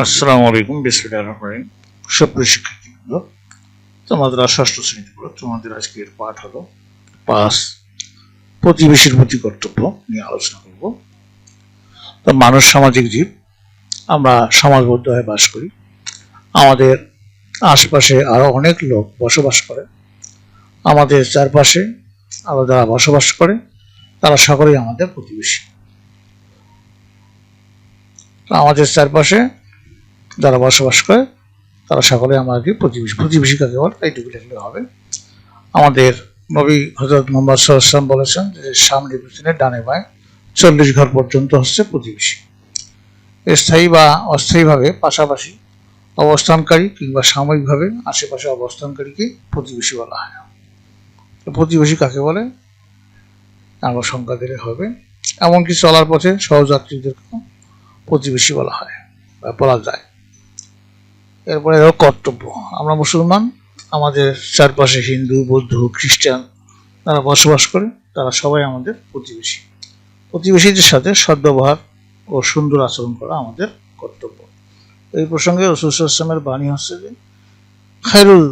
আসসালামু আলাইকুম। বিসমিল্লাহির রহমানির রহিম। সুপ্রিয় শিক্ষার্থীবৃন্দ, তোমাদের ষষ্ঠ শ্রেণীতে পড়ো। তোমাদের আজকের পাঠ হলো 5 প্রতিবেশীর প্রতি কর্তব্য নিয়ে আলোচনা করব। তো মানুষ সামাজিক জীব, আমরা সমাজবদ্ধ হয়ে বাস করি। আমাদের আশেপাশে আরো অনেক লোক বসবাস করে। আমাদের চারপাশে আরো যারা বসবাস করে তারা সকলেই আমাদের প্রতিবেশী। আমাদের চারপাশে যারা বসবাস করে তারা সকলে আমাদের প্রতিবেশী। প্রতিবেশী কাকে বলে এইটুকু লিখলে হবে। আমাদের নবী হযরত মুহাম্মদ সাল্লাল্লাহু আলাইহি ওয়াসাল্লাম বলেছেন যে সামনে পিছনে ডানে বাঁয়ে 40 ঘর পর্যন্ত হচ্ছে প্রতিবেশী। স্থায়ী বা অস্থায়ীভাবে পাশাপাশি অবস্থানকারী কিংবা সাময়িকভাবে আশেপাশে অবস্থানকারীকে প্রতিবেশী বলা হয়। প্রতিবেশী কাকে বলে আরো সংজ্ঞা দিলে হবে। এমনকি চলার পথে সহযাত্রীদেরকেও প্রতিবেশী বলা হয় বা বলা যায়। এরপরে কর্তব্য। আমরা মুসলমান, আমাদের চারপাশে হিন্দু, বৌদ্ধ, খ্রিস্টান যারা বসবাস করে তারা সবাই আমাদের প্রতিবেশী। প্রতিবেশীদের সাথে সদ্ব্যবহার ও সুন্দর আচরণ করা আমাদের কর্তব্য। এই প্রসঙ্গে রাসূল সাল্লাল্লাহু আলাইহি ওয়াসাল্লামের বাণী হচ্ছে যে খায়রুল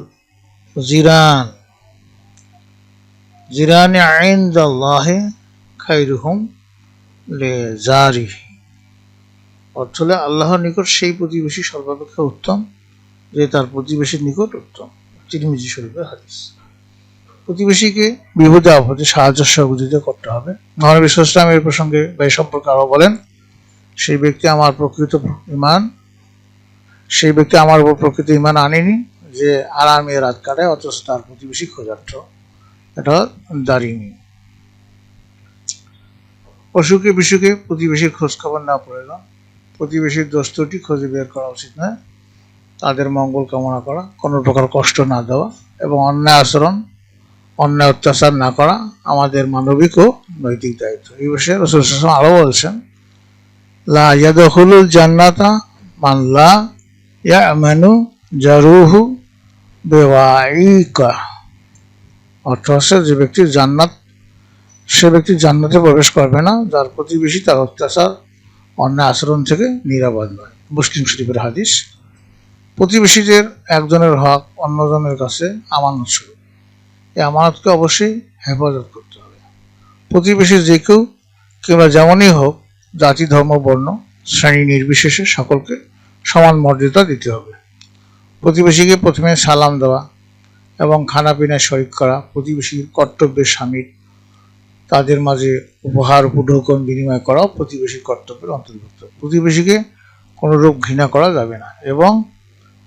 জিরানি ইনদাল্লাহি খায়রুহুম লিজারিহি। অর্থ হলো আল্লাহর নিকট সেই প্রতিবেশী সর্বাপেক্ষা উত্তম যে তার প্রতিবেশীর নিকট উত্তম। তিরমিজি শরীফের হাদিস। প্রতিবেশীকে বিপদে আপদে সাহায্য সহযোগিতা করতে হবে। নবী সাল্লাল্লাহু আলাইহি ওয়াসাল্লাম এর প্রসঙ্গে বা এই সম্পর্কে আরো বলেন, সেই ব্যক্তি আমার উপর প্রকৃত ঈমান আনেনি যে আরামে রাত কাটায় অথচ তার প্রতিবেশী ক্ষুধার্ত। এটা দাঁড়িয়ে। অসুখে বিসুখে প্রতিবেশীর খোঁজ খবর নেওয়া প্রয়োজন। প্রতিবেশীর দোষ ত্রুটি খুঁজে বের করা উচিত নয়। তাদের মঙ্গল কামনা করা, কোনো প্রকার কষ্ট না দেওয়া এবং অন্যায় আচরণ, অন্যায় অত্যাচার না করা আমাদের মানবিক ও নৈতিক দায়িত্ব। এই বিষয়ে রাসূল সাল্লাল্লাহু আলাইহি ওয়াসাল্লাম আরো বলছেন, লা ইয়াদখুলুল জান্নাতা মান লা ইয়ামানু জারুহু বিওয়াইকা। অর্থ হচ্ছে সে ব্যক্তি জান্নাতে প্রবেশ করবে না যার প্রতিবেশী তার অত্যাচার, অন্যায় আচরণ থেকে নিরাপদ নয়। মুসলিম শরীফের হাদিস। প্রতিবেশীদের একজনের হক অন্যজনের কাছে আমানত স্বরূপ। এই আমানতকে অবশ্যই হেফাজত করতে হবে। প্রতিবেশী যে কেউ কিংবা যেমনই হোক, জাতি, ধর্ম, বর্ণ, শ্রেণী নির্বিশেষে সকলকে সমান মর্যাদা দিতে হবে। প্রতিবেশীকে প্রথমে সালাম দেওয়া এবং খানা পিনায় শরিক করা প্রতিবেশীর কর্তব্যের শামিল। তাদের মাঝে উপহার উপঢৌকন বিনিময় করাও প্রতিবেশীর কর্তব্যের অন্তর্ভুক্ত। প্রতিবেশীকে কোনোরূপ ঘৃণা করা যাবে না এবং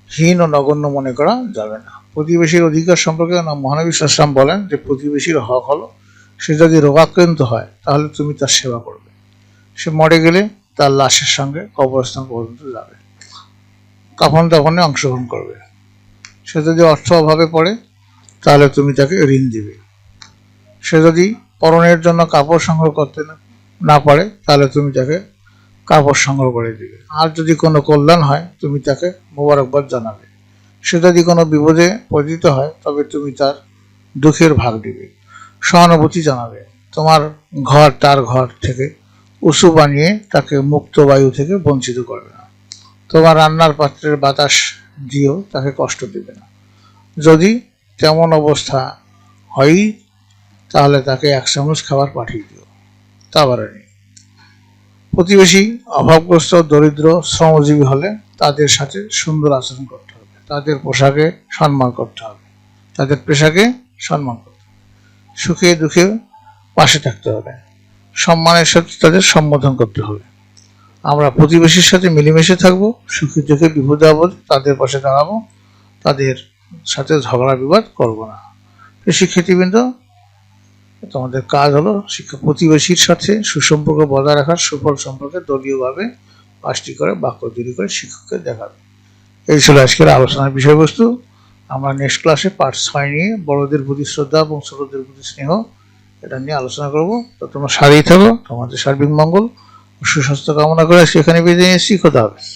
হীন ও নগণ্য মনে করা যাবে না। প্রতিবেশীর অধিকার সম্পর্কে মহানবী সাল্লাল্লাহু আলাইহি ওয়াসাল্লাম বলেন যে প্রতিবেশীর হক হলো সে যদি রোগাক্রান্ত হয় তাহলে তুমি তার সেবা করবে। সে মরে গেলে তার লাশের সঙ্গে কবরস্থান পর্যন্ত যাবে, কাফন দাফনে অংশগ্রহণ করবে। সে যদি অর্থ অভাবে পড়ে তাহলে তুমি তাকে ঋণ দিবে। সে যদি পরনের জন্য কাপড় সংগ্রহ করতে না পারে তাহলে তুমি তাকে কাপড় সংগ্রহ করে দিবে। আর যদি কোনো কল্যাণ হয় তুমি তাকে মোবারকবাদ জানাবে। সে যদি কোনো বিপদে পতিত হয় তবে তুমি তার দুঃখের ভাগ দিবে, সহানুভূতি জানাবে। তোমার ঘর তার ঘর থেকে উঁচু বানিয়ে তাকে মুক্ত বায়ু থেকে বঞ্চিত করবে না। তোমার রান্নার পাত্রের বাতাস দিয়েও তাকে কষ্ট দেবে না। যদি তেমন অবস্থা হয় তাহলে তাকে 1 চামচ খাবার পাঠিয়ে দিও, তা বাড়েনি। প্রতিবেশী অভাবগ্রস্ত, দরিদ্র, শ্রমজীবী হলে তাদের সাথে সুন্দর আচরণ করতে হবে। তাদের পোশাকে সম্মান করতে হবে, তাদের পেশাকে সম্মান করতে হবে। সুখে দুঃখে পাশে থাকতে হবে, সম্মানের সাথে তাদের সম্বোধন করতে হবে। আমরা প্রতিবেশীর সাথে মিলেমিশে থাকবো, সুখে দুঃখে বিপদে আপদে তাদের পাশে দাঁড়াবো, তাদের সাথে ঝগড়া বিবাদ করবো না। শিক্ষার্থীবৃন্দ, তোমাদের কাজ হলো প্রতিবেশীর সাথে সুসম্পর্ক বজায় রাখার সুফল সম্পর্কে দলীয়ভাবে 5টি করে বাক্য তৈরি করে শিক্ষককে দেখাবে। এই ছিল আজকের আলোচনার বিষয়বস্তু। আমরা নেক্সট ক্লাসে পার্ট 6 নিয়ে বড়দের প্রতি শ্রদ্ধা এবং ছোটদের প্রতি স্নেহ এটা নিয়ে আলোচনা করব। তো তোমরা সাথেই থাকো। তোমাদের সার্বিক মঙ্গল ও সুস্বাস্থ্য কামনা করে সেখানে বিদায় নিচ্ছি। খোদা হাফেজ।